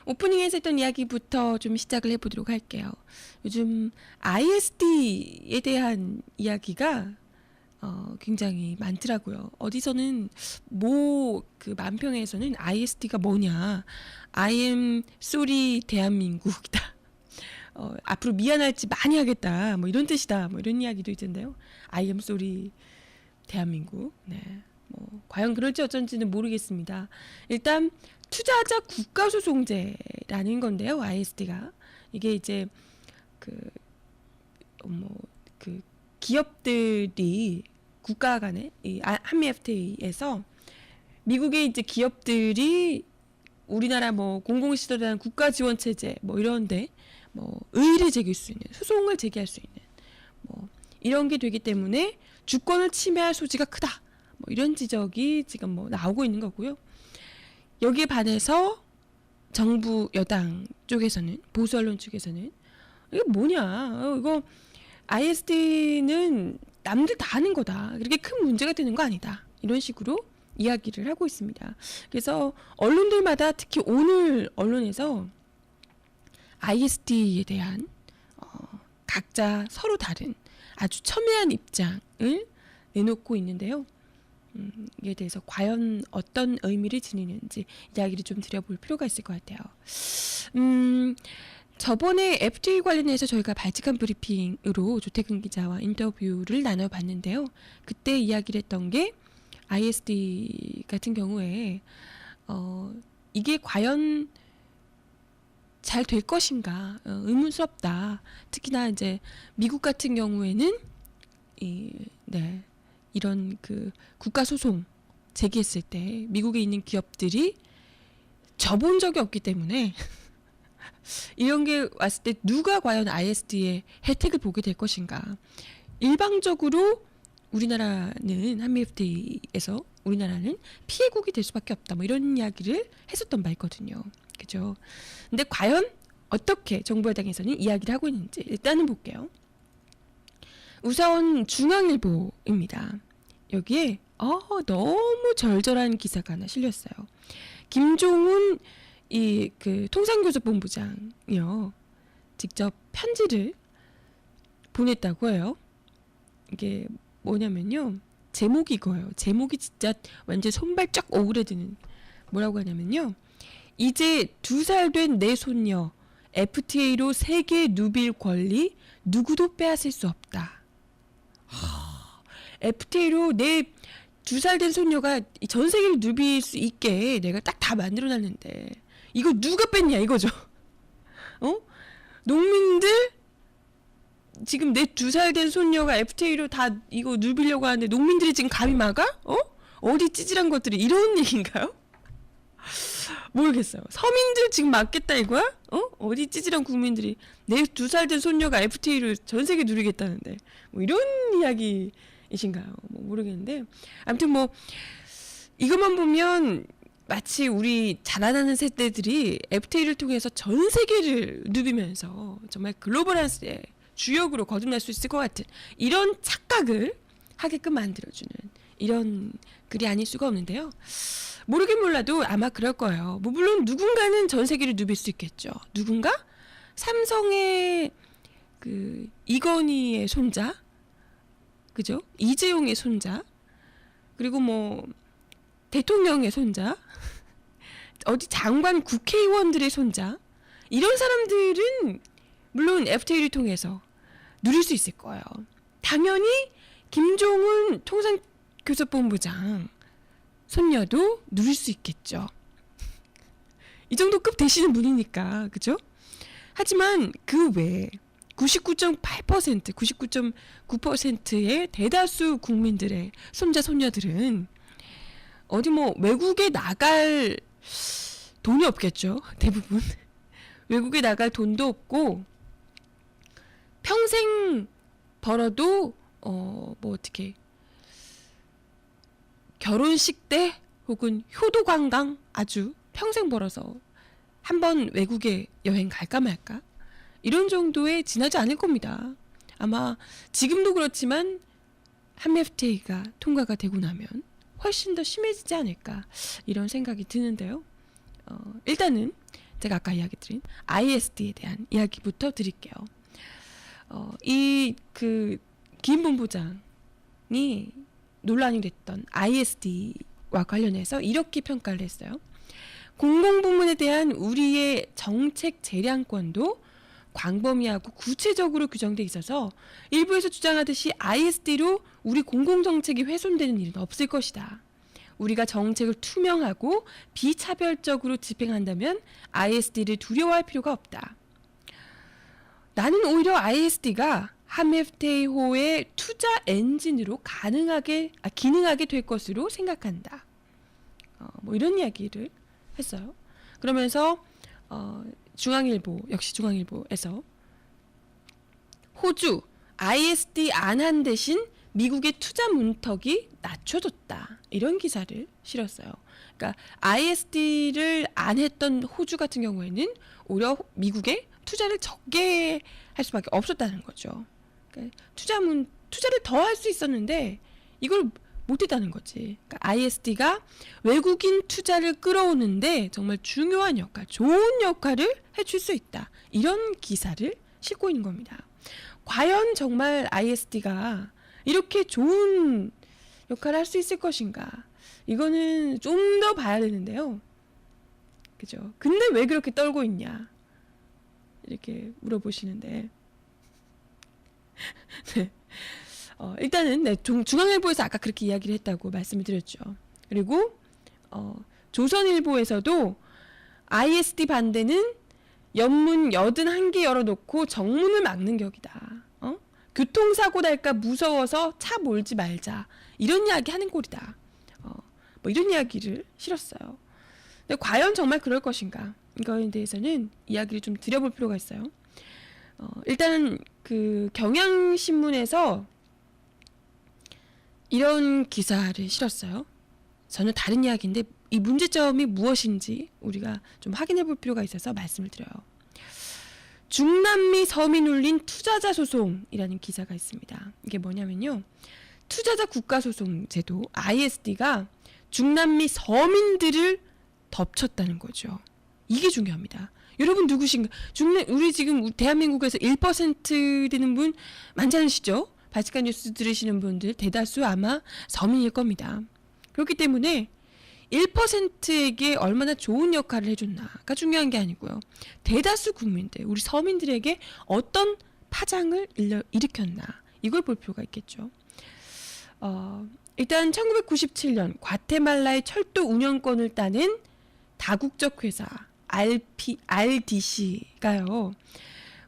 오프닝에서 했던 이야기부터 좀 시작을 해보도록 할게요. 요즘 ISD에 대한 이야기가 굉장히 많더라고요. 어디서는 그 만평에서는 ISD가 뭐냐, I am sorry 대한민국이다. 앞으로 미안할지 많이 하겠다. 뭐 이런 뜻이다. 뭐 이런 이야기도 있던데요. I am sorry 대한민국. 네. 뭐 과연 그럴지 어쩐지는 모르겠습니다. 일단 투자자 국가소송제라는 건데요. ISD가 이게 이제 그 기업들이 국가 간에 이 한미 FTA에서 미국의 이제 기업들이 우리나라 뭐 공공시설이나 국가 지원 체제 뭐 이런데 뭐 의의를 제기할 수 있는, 소송을 제기할 수 있는 뭐 이런 게 되기 때문에 주권을 침해할 소지가 크다. 뭐 이런 지적이 지금 뭐 나오고 있는 거고요. 여기에 반해서 정부 여당 쪽에서는, 보수 언론 쪽에서는 이게 뭐냐, 이거 ISD는 남들 다 하는 거다. 그렇게 큰 문제가 되는 거 아니다. 이런 식으로 이야기를 하고 있습니다. 그래서 언론들마다 특히 오늘 언론에서 ISD에 대한 각자 서로 다른 아주 첨예한 입장을 내놓고 있는데요. 이에 대해서 과연 어떤 의미를 지니는지 이야기를 좀 드려볼 필요가 있을 것 같아요. 저번에 FTA 관련해서 저희가 발칙한 브리핑으로 조태근 기자와 인터뷰를 나눠봤는데요. 그때 이야기를 했던 게 ISD 같은 경우에 이게 과연 잘 될 것인가 의문스럽다. 특히나 이제 미국 같은 경우에는 이런 그 국가 소송 제기했을 때 미국에 있는 기업들이 져본 적이 없기 때문에 이런 게 왔을 때 누가 과연 ISD의 혜택을 보게 될 것인가. 일방적으로 우리나라는 한미 FTA에서 우리나라는 피해국이 될 수밖에 없다. 뭐 이런 이야기를 했었던 바 있거든요. 그죠? 근데 과연 어떻게 정부 여당에서는 이야기를 하고 있는지 일단은 볼게요. 우선 중앙일보입니다. 여기에 너무 절절한 기사가 하나 실렸어요. 김종훈 통상교섭본부장이요, 직접 편지를 보냈다고 해요. 이게 뭐냐면요, 제목이 이거예요. 제목이 진짜 완전 손발 쫙 오그라드는, 뭐라고 하냐면요, 이제 2살 된 내 손녀 FTA로 세계 누빌 권리 누구도 빼앗을 수 없다. FTA로 내 2살 된 손녀가 전 세계를 누빌 수 있게 내가 딱 다 만들어놨는데 이거 누가 뺐냐 이거죠. 농민들 지금 내 2살 된 손녀가 FTA로 다 이거 누비려고 하는데 농민들이 지금 감히 막아? 어디 찌질한 것들이, 이런 얘기인가요? 모르겠어요. 서민들 지금 막겠다 이거야? 어디 찌질한 국민들이 내 2살 된 손녀가 FTA를 전 세계 누리겠다는데 뭐 이런 이야기이신가요? 뭐 모르겠는데, 아무튼 뭐 이것만 보면 마치 우리 자라나는 세대들이 FTA를 통해서 전 세계를 누비면서 정말 글로벌한 주역으로 거듭날 수 있을 것 같은 이런 착각을 하게끔 만들어주는 이런 글이 아닐 수가 없는데요. 모르긴 몰라도 아마 그럴 거예요. 뭐 물론 누군가는 전 세계를 누빌 수 있겠죠. 누군가? 삼성의 그 이건희의 손자, 그죠? 이재용의 손자, 그리고 뭐 대통령의 손자, 어디 장관 국회의원들의 손자, 이런 사람들은 물론 FTA를 통해서 누릴 수 있을 거예요. 당연히 김종훈 통상교섭본부장 손녀도 누릴 수 있겠죠. 이 정도 급 되시는 분이니까, 그죠? 하지만 그 외에 99.8%, 99.9%의 대다수 국민들의 손자, 손녀들은 어디 뭐 외국에 나갈 돈이 없겠죠. 대부분. 외국에 나갈 돈도 없고, 평생 벌어도, 어떻게, 결혼식 때 혹은 효도 관광 아주 평생 벌어서 한번 외국에 여행 갈까 말까? 이런 정도에 지나지 않을 겁니다. 아마 지금도 그렇지만 한미 FTA가 통과가 되고 나면 훨씬 더 심해지지 않을까, 이런 생각이 드는데요. 일단은 제가 아까 이야기 드린 ISD에 대한 이야기부터 드릴게요. 이 김 본부장이 논란이 됐던 ISD와 관련해서 이렇게 평가를 했어요. 공공부문에 대한 우리의 정책 재량권도 광범위하고 구체적으로 규정돼 있어서 일부에서 주장하듯이 ISD로 우리 공공정책이 훼손되는 일은 없을 것이다. 우리가 정책을 투명하고 비차별적으로 집행한다면 ISD를 두려워할 필요가 없다. 나는 오히려 ISD가 함FTA호의 투자 엔진으로 기능하게 될 것으로 생각한다. 뭐 이런 이야기를 했어요. 그러면서 역시 중앙일보에서 호주 ISD 안한 대신 미국의 투자 문턱이 낮춰졌다. 이런 기사를 실었어요. 그러니까 ISD를 안 했던 호주 같은 경우에는 오히려 미국에 투자를 적게 할 수밖에 없었다는 거죠. 그러니까 투자를 더 할 수 있었는데 이걸 못했다는 거지. 그러니까 ISD가 외국인 투자를 끌어오는데 정말 중요한 역할, 좋은 역할을 해줄 수 있다. 이런 기사를 싣고 있는 겁니다. 과연 정말 ISD가 이렇게 좋은 역할을 할 수 있을 것인가? 이거는 좀 더 봐야 되는데요. 그죠? 근데 왜 그렇게 떨고 있냐? 이렇게 물어보시는데. 네. 일단은 중앙일보에서 아까 그렇게 이야기를 했다고 말씀을 드렸죠. 그리고 조선일보에서도 ISD 반대는 연문 81개 열어놓고 정문을 막는 격이다. 교통사고 날까 무서워서 차 몰지 말자. 이런 이야기 하는 꼴이다. 뭐 이런 이야기를 실었어요. 근데 과연 정말 그럴 것인가? 이거에 대해서는 이야기를 좀 드려볼 필요가 있어요. 일단 경향신문에서 이런 기사를 실었어요. 전혀 다른 이야기인데 이 문제점이 무엇인지 우리가 좀 확인해 볼 필요가 있어서 말씀을 드려요. 중남미 서민 울린 투자자 소송이라는 기사가 있습니다. 이게 뭐냐면요. 투자자 국가소송 제도 ISD가 중남미 서민들을 덮쳤다는 거죠. 이게 중요합니다. 여러분 누구신가? 우리 지금 대한민국에서 1% 되는 분 많지 않으시죠? 바치칸 뉴스 들으시는 분들 대다수 아마 서민일 겁니다. 그렇기 때문에 1%에게 얼마나 좋은 역할을 해줬나가 중요한 게 아니고요. 대다수 국민들, 우리 서민들에게 어떤 파장을 일으켰나 이걸 볼 필요가 있겠죠. 일단 1997년 과테말라의 철도 운영권을 따낸 다국적 회사 RDC가요.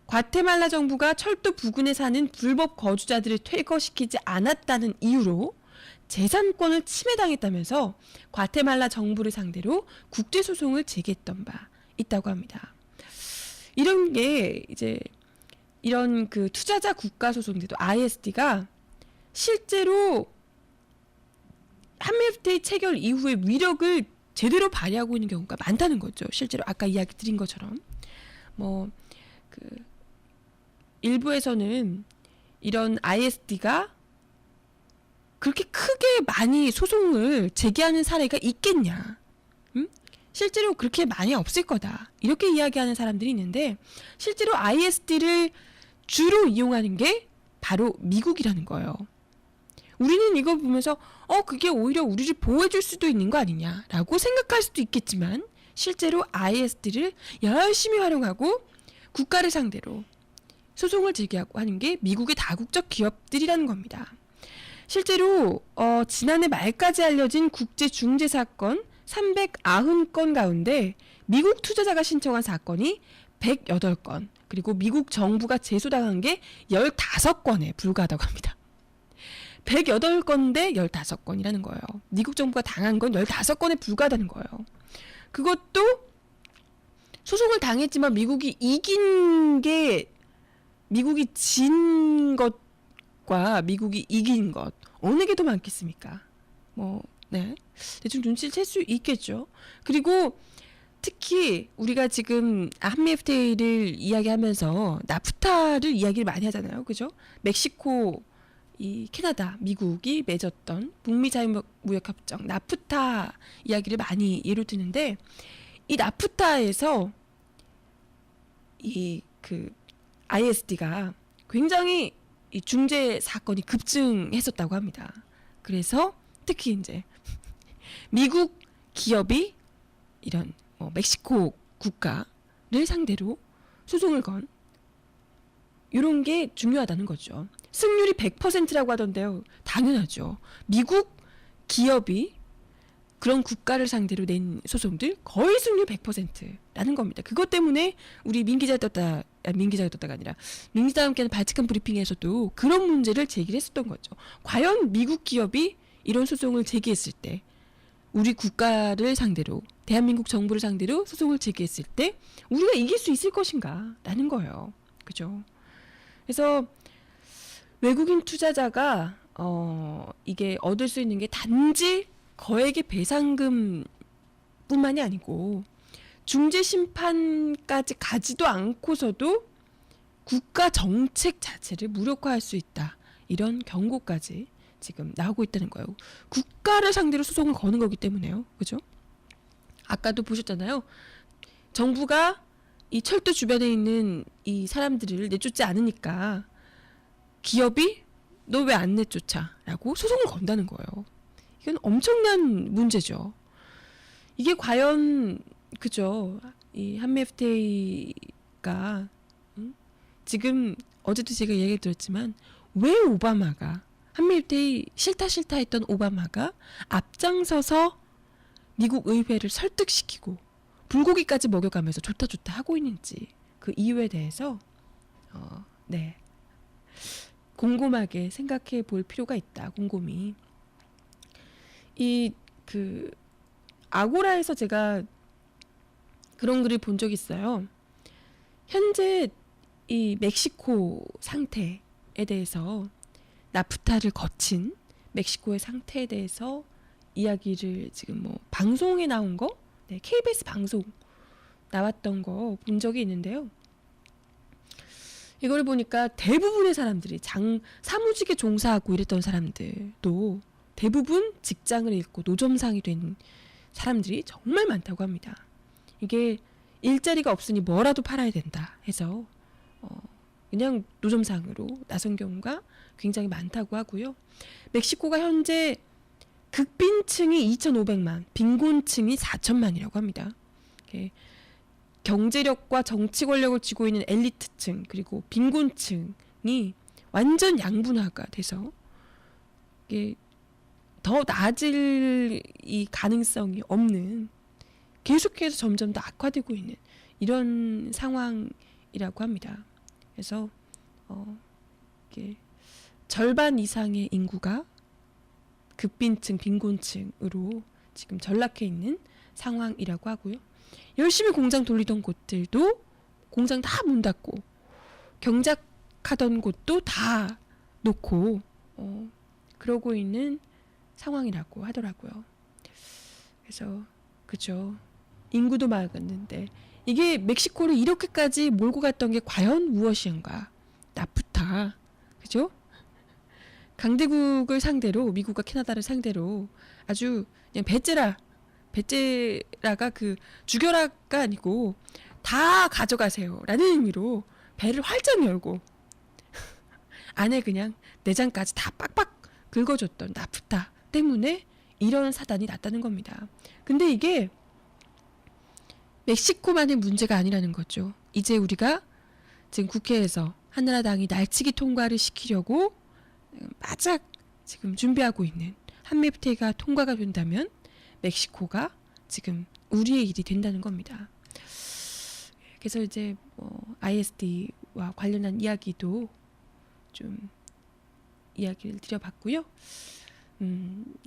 과테말라 정부가 철도 부근에 사는 불법 거주자들을 퇴거시키지 않았다는 이유로 재산권을 침해당했다면서 과테말라 정부를 상대로 국제소송을 제기했던 바 있다고 합니다. 이런 게 이제 이런 투자자 국가소송제도 ISD가 실제로 한미FTA 체결 이후에 위력을 제대로 발휘하고 있는 경우가 많다는 거죠. 실제로 아까 이야기 드린 것처럼 일부에서는 이런 ISD가 그렇게 크게 많이 소송을 제기하는 사례가 있겠냐? 실제로 그렇게 많이 없을 거다. 이렇게 이야기하는 사람들이 있는데 실제로 ISD를 주로 이용하는 게 바로 미국이라는 거예요. 우리는 이거 보면서 그게 오히려 우리를 보호해줄 수도 있는 거 아니냐라고 생각할 수도 있겠지만 실제로 ISD를 열심히 활용하고 국가를 상대로 소송을 제기하고 하는 게 미국의 다국적 기업들이라는 겁니다. 실제로 지난해 말까지 알려진 국제 중재 사건 390건 가운데 미국 투자자가 신청한 사건이 108건, 그리고 미국 정부가 제소당한 게 15건에 불과하다고 합니다. 108건대 15건이라는 거예요. 미국 정부가 당한 건 15건에 불과하다는 거예요. 그것도 소송을 당했지만 미국이 진 것과 미국이 이긴 것 어느 게 더 많겠습니까? 대충 눈치를 챌 수 있겠죠. 그리고 특히 우리가 지금 한미 FTA를 이야기하면서 나프타를 이야기를 많이 하잖아요. 그죠? 멕시코, 캐나다, 미국이 맺었던 북미 자유무역협정 나프타 이야기를 많이 예로 드는데 이 나프타에서 이 그 ISD가 굉장히 이 중재 사건이 급증했었다고 합니다. 그래서 특히 이제 미국 기업이 이런 멕시코 국가를 상대로 소송을 건 이런 게 중요하다는 거죠. 승률이 100%라고 하던데요. 당연하죠. 미국 기업이 그런 국가를 상대로 낸 소송들 거의 승률 100%라는 겁니다. 그것 때문에 우리 민기자가 떴다가 아니라 민기자와 함께하는 발칙한 브리핑에서도 그런 문제를 제기했었던 거죠. 과연 미국 기업이 이런 소송을 제기했을 때 우리 국가를 상대로 대한민국 정부를 상대로 소송을 제기했을 때 우리가 이길 수 있을 것인가 라는 거예요. 그죠? 그래서 외국인 투자자가 이게 얻을 수 있는 게 단지 거액의 배상금 뿐만이 아니고 중재 심판까지 가지도 않고서도 국가 정책 자체를 무력화할 수 있다. 이런 경고까지 지금 나오고 있다는 거예요. 국가를 상대로 소송을 거는 거기 때문에요. 그죠? 아까도 보셨잖아요. 정부가 이 철도 주변에 있는 이 사람들을 내쫓지 않으니까 기업이 너 왜 안 내쫓아? 라고 소송을 건다는 거예요. 이건 엄청난 문제죠. 이게 과연 그죠? 이 한미 FTA가 지금 어제도 제가 얘기 드렸지만 왜 오바마가 한미 FTA 싫다 했던 오바마가 앞장서서 미국 의회를 설득시키고 불고기까지 먹여가면서 좋다 하고 있는지 그 이유에 대해서 네 곰곰하게 생각해 볼 필요가 있다. 곰곰이 이 그 아고라에서 제가 그런 글을 본 적이 있어요. 현재 이 멕시코 상태에 대해서 나프타를 거친 멕시코의 상태에 대해서 이야기를 지금 뭐 방송에 나온 거, 네, KBS 방송 나왔던 거 본 적이 있는데요. 이걸 보니까 대부분의 사람들이 사무직에 종사하고 이랬던 사람들도 대부분 직장을 잃고 노점상이 된 사람들이 정말 많다고 합니다. 이게 일자리가 없으니 뭐라도 팔아야 된다 해서 그냥 노점상으로 나선 경우가 굉장히 많다고 하고요. 멕시코가 현재 극빈층이 2,500만, 빈곤층이 4천만이라고 합니다. 경제력과 정치 권력을 쥐고 있는 엘리트층 그리고 빈곤층이 완전 양분화가 돼서 이게 더 나아질 이 가능성이 없는 계속해서 점점 더 악화되고 있는 이런 상황이라고 합니다. 그래서 이게 절반 이상의 인구가 극빈층, 빈곤층으로 지금 전락해 있는 상황이라고 하고요. 열심히 공장 돌리던 곳들도 공장 다 문 닫고 경작하던 곳도 다 놓고 그러고 있는 상황이라고 하더라고요. 그래서 그죠. 인구도 막았는데 이게 멕시코를 이렇게까지 몰고 갔던 게 과연 무엇인가? 나프타, 그죠? 강대국을 상대로 미국과 캐나다를 상대로 아주 그냥 배째라가 그 죽여라가 아니고 다 가져가세요라는 의미로 배를 활짝 열고 안에 그냥 내장까지 다 빡빡 긁어줬던 나프타 때문에 이런 사단이 났다는 겁니다. 근데 이게 멕시코만의 문제가 아니라는 거죠. 이제 우리가 지금 국회에서 한나라당이 날치기 통과를 시키려고 바짝 지금 준비하고 있는 한미 FTA가 통과가 된다면 멕시코가 지금 우리의 일이 된다는 겁니다. 그래서 이제 ISD와 관련한 이야기도 좀 이야기를 드려봤고요.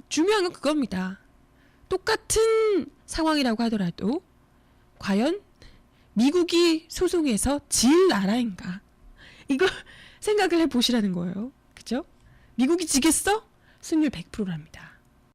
중요한 건 그겁니다. 똑같은 상황이라고 하더라도 과연 미국이 소송해서 질 나라인가? 이거 생각을 해보시라는 거예요. 그죠? 미국이 지겠어? 승률 100%랍니다.